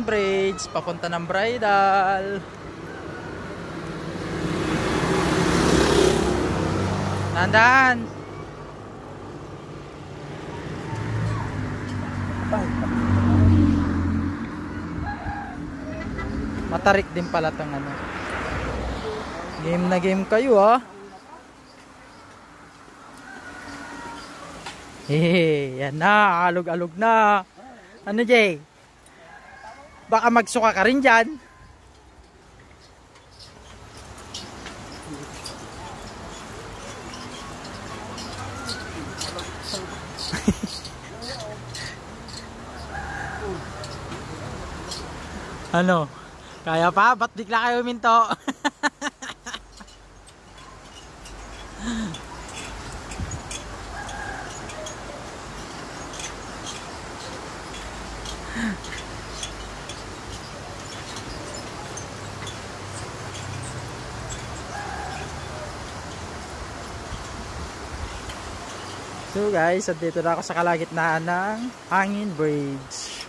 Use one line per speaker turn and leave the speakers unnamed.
Bridge papunta ng Bridal. Tandaan. Matarik din pala tong ano. Game na game kayo ah. Yan na, alog-alog na. Ano Jay? Baka magsuka ka rin dyan. Ano? Kaya pa? Ba't bigla kayo huminto? So guys, dito na ako sa kalagitnaan ng Hangin Bridge.